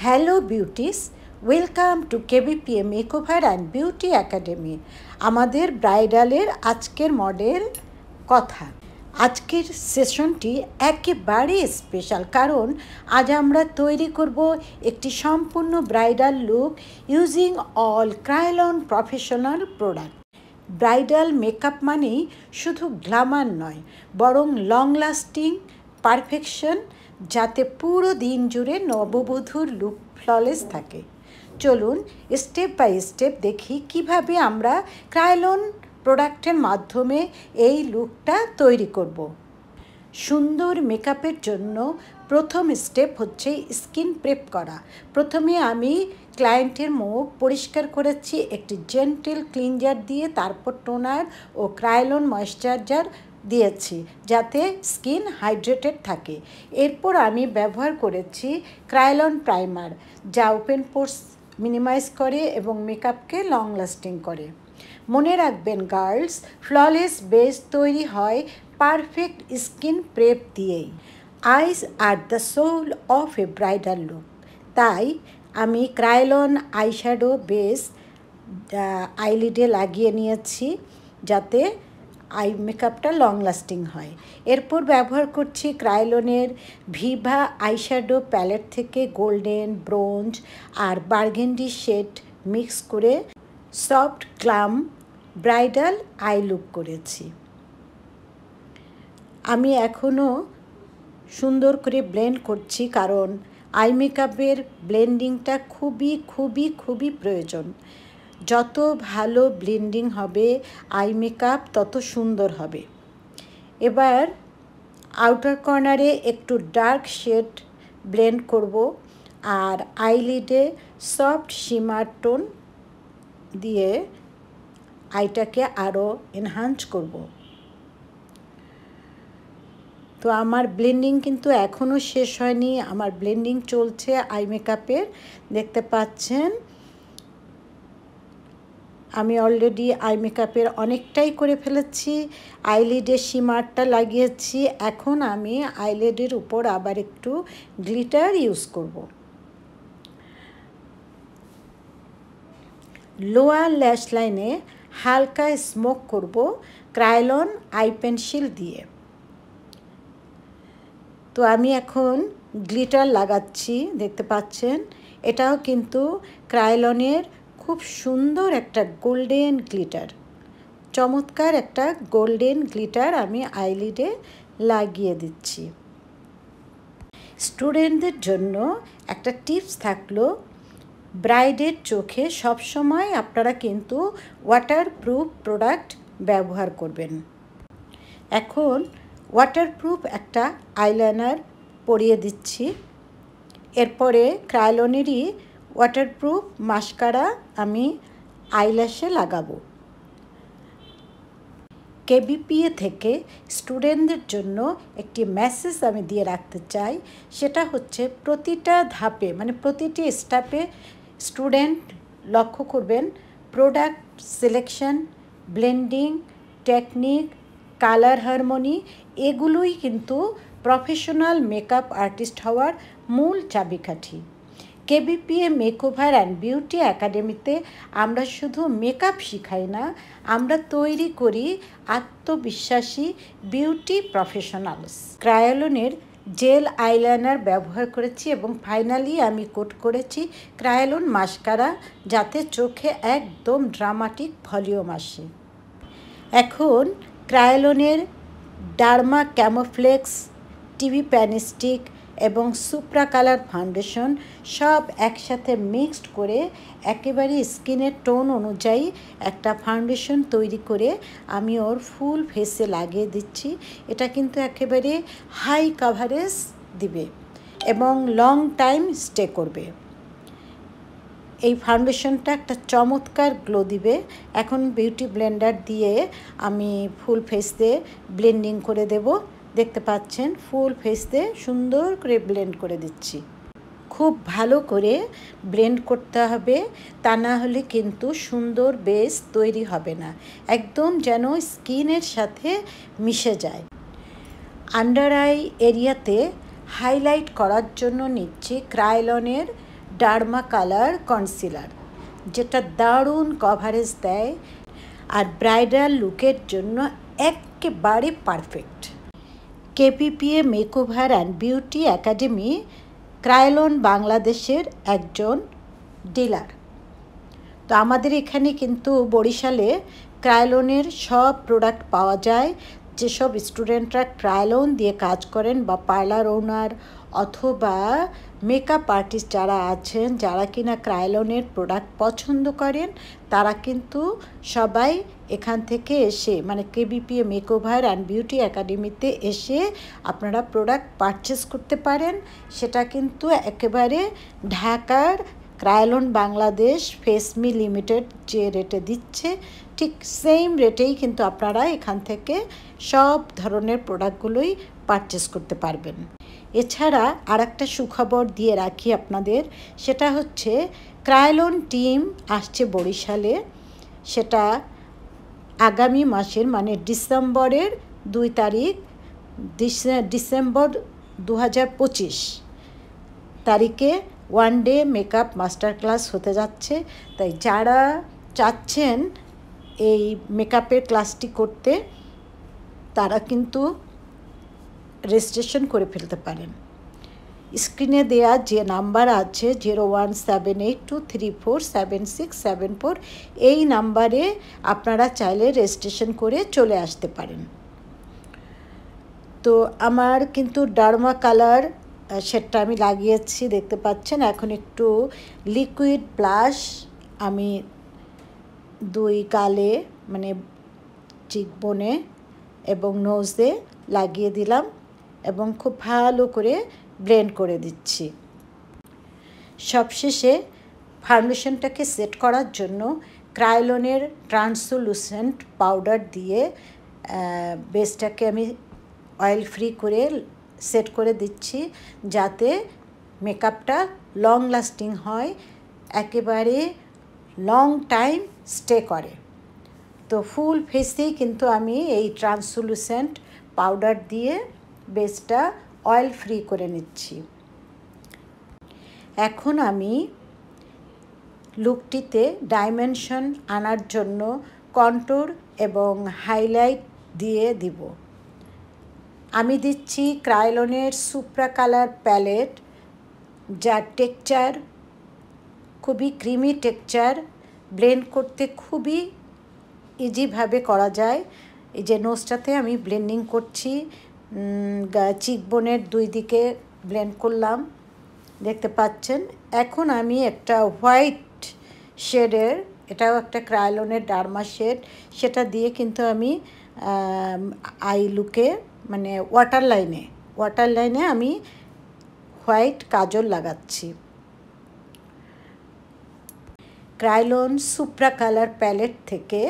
Hello beauties, welcome to KBPA makeover and beauty academy. আমাদের ব্রাইডালের আজকের মডেল কথা। আজকের সেশনটি একেবারে স্পেশাল, কারণ আজ আমরা তৈরি করব একটি সম্পূর্ণ bridal look using all Kryolan professional product. Bridal makeup মানেই শুধু গ্ল্যামার নয়, বরং লং লাস্টিং পারফেকশন, যাতে পুরো দিন জুড়ে নববধূর লুক ফ্ললেস থাকে। চলুন স্টেপ বাই স্টেপ দেখি কিভাবে আমরা ক্রায়োলন প্রোডাক্টের মাধ্যমে এই লুকটা তৈরি করব। সুন্দর মেকআপের জন্য প্রথম স্টেপ হচ্ছে স্কিন প্রেপ করা। প্রথমে আমি ক্লায়েন্টের মুখ পরিষ্কার করেছি একটি জেন্টেল ক্লিনজার দিয়ে, তারপর টোনার ও ক্রায়োলন ময়েশ্চারাইজার দিয়েছি যাতে স্কিন হাইড্রেটেড থাকে। এরপর আমি ব্যবহার করেছি ক্রায়োলন প্রাইমার, যা ওপেন পোর্স মিনিমাইজ করে এবং মেকআপকে লং লাস্টিং করে। মনে রাখবেন গার্লস, ফ্ললেস বেস তৈরি হয় পারফেক্ট স্কিন প্রেপ দিয়েই। Eyes are the soul of a bridal look, তাই আমি ক্রায়োলন আইশ্যাডো বেস আইলিডে লাগিয়ে নিয়েছি যাতে আই মেকআপটা লং লাস্টিং হয়। এরপর ব্যবহার করছি ক্রায়োলনের ভিভা আইশ্যাডো প্যালেট থেকে গোল্ডেন, ব্রোঞ্জ আর বার্গেন্ডি শেড মিক্স করে soft glam bridal I look করেছি। আমি এখনও সুন্দর করে ব্লেন্ড করছি, কারণ আই মেকআপের ব্লেন্ডিংটা খুবই খুবই খুবই প্রয়োজন। যত ভালো ব্লেন্ডিং হবে আই মেকআপ তত সুন্দর হবে। এবার আউটার কর্নারে একটু ডার্ক শেড ব্লেন্ড করব আর আইলিডে সফট শিমার টোন দিয়ে আইটাকে আরও এনহান্স করব। তো আমার ব্লেন্ডিং কিন্তু এখনও শেষ হয়নি, আমার ব্লেন্ডিং চলছে আই মেকআপের। দেখতে পাচ্ছেন আমি অলরেডি আই মেকআপের অনেকটাই করে ফেলেছি। আইলিডে শিমারটা লাগিয়েছি, এখন আমি আইলিডের উপর আবার একটু গ্লিটার ইউজ করব। লোয়ার ল্যাশ লাইনে হালকা স্মোক করব ক্রায়োলন আই পেন্সিল দিয়ে। তো আমি এখন গ্লিটার লাগাচ্ছি, দেখতে পাচ্ছেন এটাও কিন্তু ক্রায়োলনের খুব সুন্দর একটা গোল্ডেন গ্লিটার, চমৎকার একটা গোল্ডেন গ্লিটার আমি আইলিডে লাগিয়ে দিচ্ছি। স্টুডেন্টদের জন্য একটা টিপস থাকলো, ব্রাইডের চোখে সবসময় আপনারা কিন্তু ওয়াটারপ্রুফ প্রোডাক্ট ব্যবহার করবেন। এখন ওয়াটারপ্রুফ একটা আইলাইনার পরিয়ে দিচ্ছি। এরপরে ক্রায়োলনেরই ওয়াটারপ্রুফ মাস্কারা আমি আইল্যাশে লাগাবো। কেবিপিএ থেকে স্টুডেন্টদের জন্য একটি মেসেজ আমি দিয়ে রাখতে চাই, সেটা হচ্ছে প্রতিটা ধাপে মানে প্রতিটি স্টেপে স্টুডেন্ট লক্ষ্য করবেন product selection, blending technique, colour harmony, এগুলোই কিন্তু প্রফেশনাল মেকআপ আর্টিস্ট হওয়ার মূল চাবিকাঠি। কেবিপিএ মেকওভার অ্যান্ড বিউটি একাডেমিতে আমরা শুধু মেকআপ শিখাই না, আমরা তৈরি করি আত্মবিশ্বাসী বিউটি প্রফেশনালস। ক্রায়োলনের জেল আইলাইনার ব্যবহার করেছি এবং ফাইনালি আমি কোট করেছি ক্রায়োলন মাস্কারা, যাতে চোখে একদম ড্রামাটিক ভলিউম আসে। এখন ক্রায়োলনের ডার্মা ক্যামোফ্লেক্স, টিভি প্যানিস্টিক এবং সুপ্রা কালার ফাউন্ডেশন সব একসাথে মিক্সড করে একেবারে স্কিনের টোন অনুযায়ী একটা ফাউন্ডেশন তৈরি করে আমি ওর ফুল ফেসে লাগিয়ে দিচ্ছি। এটা কিন্তু একেবারে হাই কাভারেজ দিবে এবং লং টাইম স্টে করবে। এই ফাউন্ডেশনটা একটা চমৎকার গ্লো দিবে। এখন বিউটি ব্লেন্ডার দিয়ে আমি ফুল ফেসে ব্লেন্ডিং করে দেব। দেখতে পাচ্ছেন ফুল ফেসে সুন্দর করে ব্লেন্ড করে দিচ্ছি। খুব ভালো করে ব্লেন্ড করতে হবে, তা না হলে কিন্তু সুন্দর বেস তৈরি হবে না, একদম যেন স্কিনের সাথে মিশে যায়। আন্ডার আই এরিয়াতে হাইলাইট করার জন্য নিচ্ছি ক্রায়োলনের ডার্মা কালার কনসিলার, যেটা দারুণ কভারেজ দেয় আর ব্রাইডাল লুকের জন্য একেবারে perfect. KPPA makeover and beauty academy Kryolan বাংলাদেশের একজন ডিলার। তো আমাদের এখানে কিন্তু বরিশালে ক্রায়োলনের সব প্রোডাক্ট পাওয়া যায়। যেসব স্টুডেন্টরা ক্রায়োলন দিয়ে কাজ করেন বা পার্লার ওনার অথবা মেকআপ আর্টিস্ট যারা আছেন, যারা কিনা ক্রায়োলনের প্রোডাক্ট পছন্দ করেন, তারা কিন্তু সবাই এখান থেকে এসে মানে কেবিপিএ মেকওভার অ্যান্ড বিউটি একাডেমিতে এসে আপনারা প্রোডাক্ট পারচেস করতে পারেন। সেটা কিন্তু একেবারে ঢাকার ক্রায়োলন বাংলাদেশ ফেসমি লিমিটেড যে রেটে দিচ্ছে, ঠিক সেম রেটেই কিন্তু আপনারা এখান থেকে সব ধরনের প্রোডাক্টগুলোই পারচেস করতে পারবেন। এছাড়া আর একটা সুখবর দিয়ে রাখি আপনাদের, সেটা হচ্ছে ক্রায়োলন টিম আসছে বরিশালে। সেটা আগামী মাসের মানে ডিসেম্বরের 2 তারিখ, ডিসেম্বর 2025 তারিখে one day makeup master class হতে যাচ্ছে। তাই যারা চাচ্ছেন এই মেকআপের ক্লাসটি করতে, তারা কিন্তু রেজিস্ট্রেশন করে ফেলতে পারেন। স্ক্রিনে দেয়া যে নাম্বার আছে 0178234767 এই নাম্বারে আপনারা চাইলে রেজিস্ট্রেশন করে চলে আসতে পারেন। তো আমার কিন্তু ডার্মা কালার সেটা আমি লাগিয়েছি, দেখতে পাচ্ছেন। এখন একটু লিকুইড ব্লাশ আমি 2 গালে মানে চিকবোনে এবং নোজে লাগিয়ে দিলাম এবং খুব ভালো করে ব্লেন্ড করে দিচ্ছি। সবশেষে ফাউন্ডেশনটাকে সেট করার জন্য ক্রায়োলনের ট্রান্সলুসেন্ট পাউডার দিয়ে বেসটাকে আমি অয়েল ফ্রি করে সেট করে দিচ্ছি, যাতে মেকআপটা লং লাস্টিং হয়, একেবারে লং টাইম স্টে করে। তো ফুল ফেসেই কিন্তু আমি এই ট্রান্সলুসেন্ট পাউডার দিয়ে বেসটা অয়েল ফ্রি করে নিচ্ছি। এখন আমি লুকটিতে ডাইমেনশন আনার জন্য কন্ট্যুর এবং হাইলাইট দিয়ে দিব। আমি দিচ্ছি ক্রায়োলনের সুপ্রা কালার প্যালেট, যার টেক্সচার খুবই ক্রিমি টেক্সচার, ব্লেন্ড করতে খুবই ইজিভাবে করা যায়। এই যে নোজটাতে আমি ব্লেন্ডিং করছি, চিকবোনের 2 দিকে ব্লেন্ড করলাম, দেখতে পাচ্ছেন। এখন আমি একটা হোয়াইট শেডের, এটাও একটা ক্রায়োলনের ডার্মা শেড, সেটা দিয়ে কিন্তু আমি আই লুকে মানে ওয়াটার লাইনে আমি হোয়াইট কাজল লাগাচ্ছি। ক্রায়োলন সুপ্রা কালার প্যালেট থেকে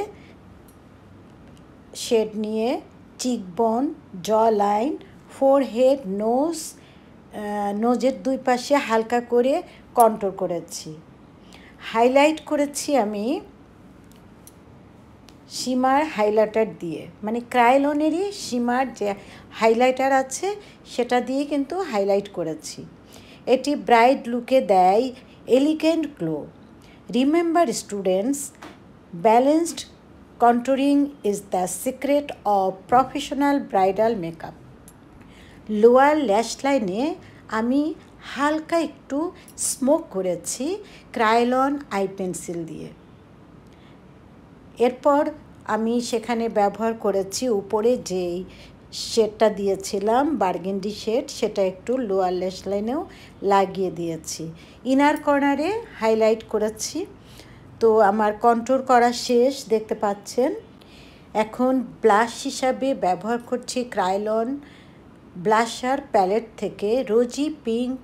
শেড নিয়ে চিকবোন, জ লাইন, ফোরহেড, নোজের 2 পাশে হালকা করে কন্ট্যুর করেছি। হাইলাইট করেছি আমি শিমার হাইলাইটার দিয়ে, মানে ক্রায়োলনেরই শিমার যে হাইলাইটার আছে সেটা দিয়ে কিন্তু হাইলাইট করেছি। এটি ব্রাইড লুকে দেয় elegant glow. Remember students, balanced contouring is the secret of professional bridal makeup. Lower lash লাইনে আমি হালকা একটু স্মোক করেছি ক্রায়োলন আই পেন্সিল দিয়ে। এরপর আমি সেখানে ব্যবহার করেছি উপরে যেই শেডটা দিয়েছিলাম বার্গেন্ডি শেড, সেটা একটু লোয়ার ল্যাশ লাইনেও লাগিয়ে দিয়েছি। ইনার কর্নারে হাইলাইট করেছি। তো আমার কন্ট্যুর করা শেষ, দেখতে পাচ্ছেন। এখন ব্লাশ হিসাবে ব্যবহার করছি ক্রায়োলন ব্লাশার প্যালেট থেকে রোজি পিঙ্ক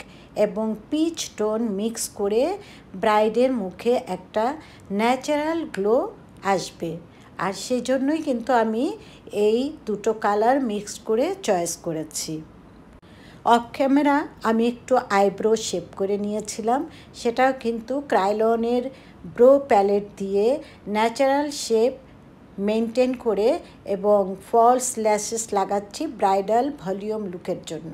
এবং পিচ টোন মিক্স করে ব্রাইডের মুখে একটা ন্যাচারাল গ্লো আসবে। আর সেই জন্যই কিন্তু আমি এই 2টো কালার মিক্স করে চয়েস করেছি। অফ ক্যামেরা আমি একটু আইব্রো শেপ করে নিয়েছিলাম, সেটাও কিন্তু ক্রায়োলনের ব্রো প্যালেট দিয়ে ন্যাচারাল শেপ মেনটেন করে এবং ফলস ল্যাশেস লাগাচ্ছি ব্রাইডাল ভলিউম লুকের জন্য।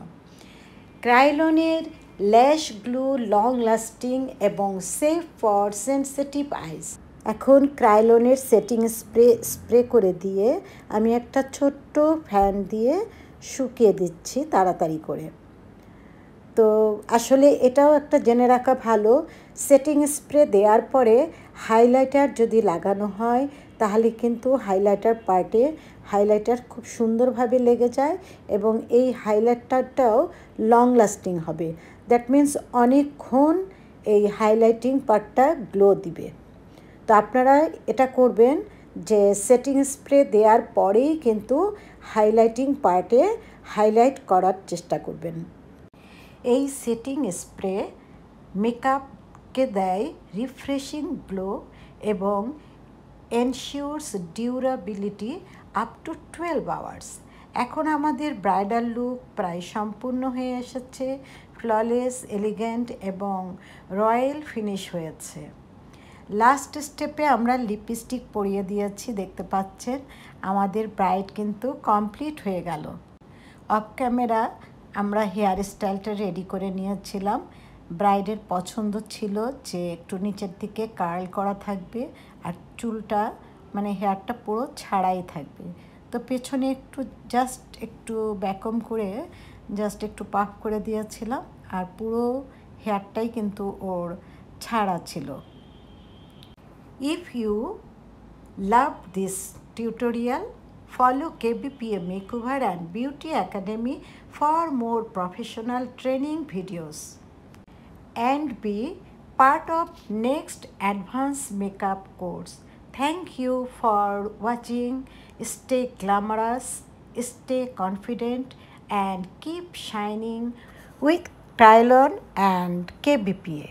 ক্রায়োলনের ল্যাশ গ্লু, লং লাস্টিং এবং সেফ ফর সেনসিটিভ আইস। এখন ক্রায়োলনের সেটিং স্প্রে করে দিয়ে আমি একটা ছোট্ট ফ্যান দিয়ে শুকিয়ে দিচ্ছি তাড়াতাড়ি করে। তো আসলে এটাও একটা জেনে রাখা ভালো, সেটিং স্প্রে দেওয়ার পরে হাইলাইটার যদি লাগানো হয় তাহলে কিন্তু হাইলাইটার পার্টে হাইলাইটার খুব সুন্দরভাবে লেগে যায় এবং এই হাইলাইটারটাও লং লাস্টিং হবে। দ্যাট মিন্স অনেকক্ষণ এই হাইলাইটিং পার্টটা গ্লো দিবে। তো আপনারা এটা করবেন যে সেটিং স্প্রে দেওয়ার পরেই কিন্তু হাইলাইটিং পার্টে হাইলাইট করার চেষ্টা করবেন। এই সেটিং স্প্রে মেকআপকে দেয় রিফ্রেশিং গ্লো এবং ensures durability up to 12 hours. এখন আমাদের ব্রাইডাল লুক প্রায় সম্পূর্ণ হয়ে এসেছে, ফ্ললেস, এলিগেন্ট এবং রয়্যাল ফিনিশ হয়েছে। লাস্ট স্টেপে আমরা লিপস্টিক পরিয়ে দিয়েছি, দেখতে পাচ্ছেন আমাদের ব্রাইড কিন্তু কমপ্লিট হয়ে গেল। অফ ক্যামেরা আমরা হেয়ার স্টাইলটা রেডি করে নিয়েছিলাম। ব্রাইডের পছন্দ ছিল যে একটু নিচের দিকে কার্ল করা থাকবে আর চুলটা মানে হেয়ারটা পুরো ছাড়াই থাকবে। তো পেছনে জাস্ট একটু ব্যাকম করে জাস্ট একটু পাফ করে দিয়েছিলাম আর পুরো হেয়ারটাই কিন্তু ওর ছাড়া ছিল। If you love this tutorial, follow KBPA Makeover and Beauty Academy for more professional training videos and be part of next advanced makeup course. Thank you for watching. Stay glamorous, stay confident and keep shining with Krylon and KBPA.